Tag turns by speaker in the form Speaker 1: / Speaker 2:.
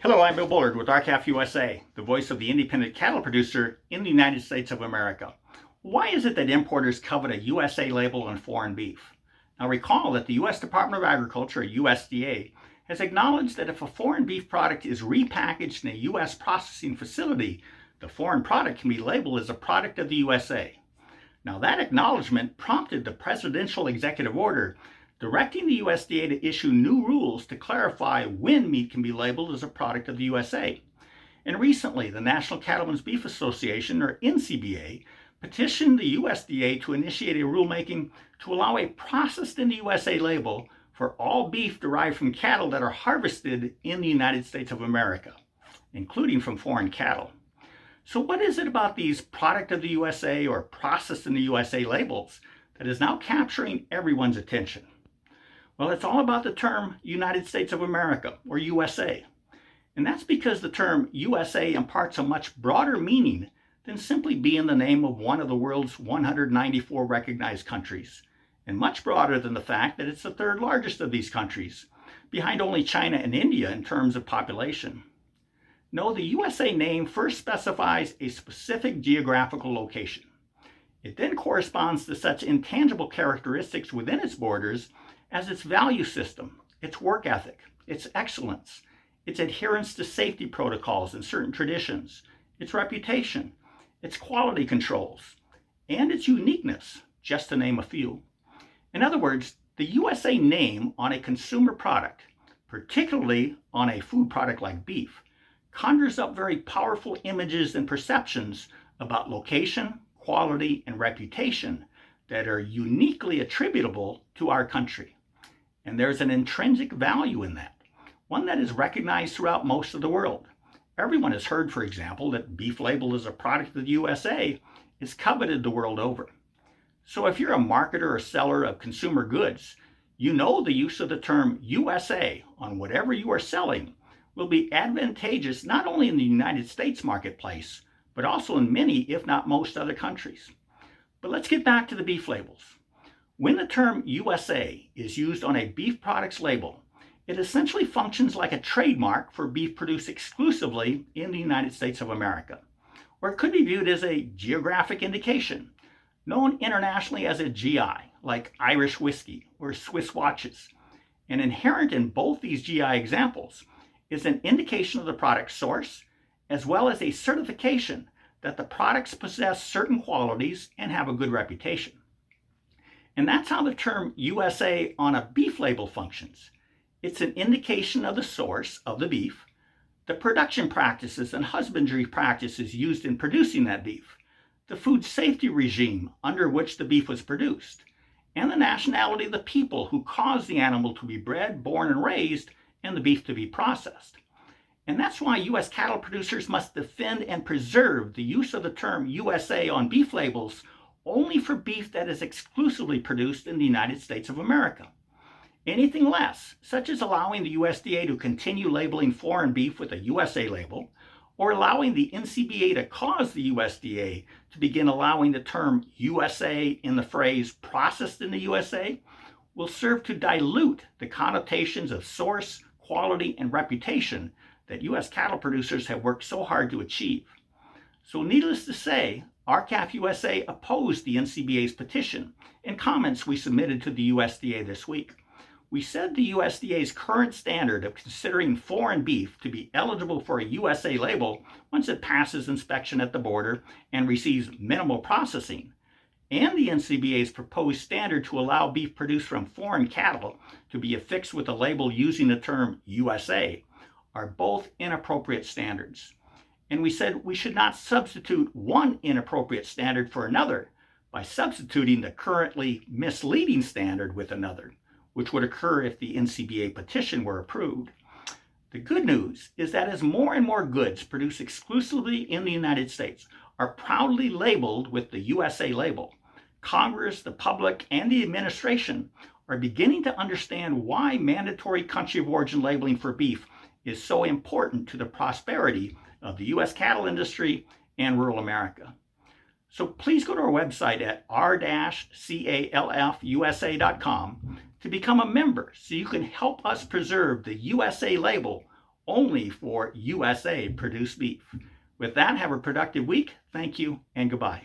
Speaker 1: Hello, I'm Bill Bullard with RCAF USA, the voice of the independent cattle producer in the United States of America. Why is it that importers covet a USA label on foreign beef? Now recall that the U.S. Department of Agriculture, USDA, has acknowledged that if a foreign beef product is repackaged in a U.S. processing facility, the foreign product can be labeled as a product of the USA. Now that acknowledgement prompted the presidential executive order directing the USDA to issue new rules to clarify when meat can be labeled as a product of the USA. And recently, the National Cattlemen's Beef Association, or NCBA, petitioned the USDA to initiate a rulemaking to allow a processed in the USA label for all beef derived from cattle that are harvested in the United States of America, including from foreign cattle. So what is it about these product of the USA or processed in the USA labels that is now capturing everyone's attention? Well, it's all about the term United States of America, or USA. And that's because the term USA imparts a much broader meaning than simply being the name of one of the world's 194 recognized countries, and much broader than the fact that it's the third largest of these countries, behind only China and India in terms of population. No, the USA name first specifies a specific geographical location. It then corresponds to such intangible characteristics within its borders as its value system, its work ethic, its excellence, its adherence to safety protocols and certain traditions, its reputation, its quality controls, and its uniqueness, just to name a few. In other words, the USA name on a consumer product, particularly on a food product like beef, conjures up very powerful images and perceptions about location, quality, and reputation that are uniquely attributable to our country. And there's an intrinsic value in that, one that is recognized throughout most of the world. Everyone has heard, for example, that beef labeled as a product of the USA is coveted the world over. So if you're a marketer or seller of consumer goods, you know the use of the term USA on whatever you are selling will be advantageous not only in the United States marketplace, but also in many, if not most, other countries. But let's get back to the beef labels. When the term USA is used on a beef product's label, it essentially functions like a trademark for beef produced exclusively in the United States of America. Or it could be viewed as a geographic indication, known internationally as a GI, like Irish whiskey or Swiss watches. And inherent in both these GI examples is an indication of the product's source, as well as a certification that the products possess certain qualities and have a good reputation. And that's how the term USA on a beef label functions. It's an indication of the source of the beef, the production practices and husbandry practices used in producing that beef, the food safety regime under which the beef was produced, and the nationality of the people who caused the animal to be bred, born, and raised, and the beef to be processed. And that's why U.S. cattle producers must defend and preserve the use of the term USA on beef labels only for beef that is exclusively produced in the United States of America. Anything less, such as allowing the USDA to continue labeling foreign beef with a USA label, or allowing the NCBA to cause the USDA to begin allowing the term USA in the phrase processed in the USA, will serve to dilute the connotations of source, quality, and reputation that U.S. cattle producers have worked so hard to achieve. So needless to say, RCAF USA opposed the NCBA's petition in comments we submitted to the USDA this week. We said the USDA's current standard of considering foreign beef to be eligible for a USA label once it passes inspection at the border and receives minimal processing, and the NCBA's proposed standard to allow beef produced from foreign cattle to be affixed with a label using the term USA, are both inappropriate standards. And we said we should not substitute one inappropriate standard for another by substituting the currently misleading standard with another, which would occur if the NCBA petition were approved. The good news is that as more and more goods produced exclusively in the United States are proudly labeled with the USA label, Congress, the public, and the administration are beginning to understand why mandatory country of origin labeling for beef is so important to the prosperity of the U.S. cattle industry and rural America. So please go to our website at r-calfusa.com to become a member so you can help us preserve the USA label only for USA produced beef. With that, have a productive week. Thank you and goodbye.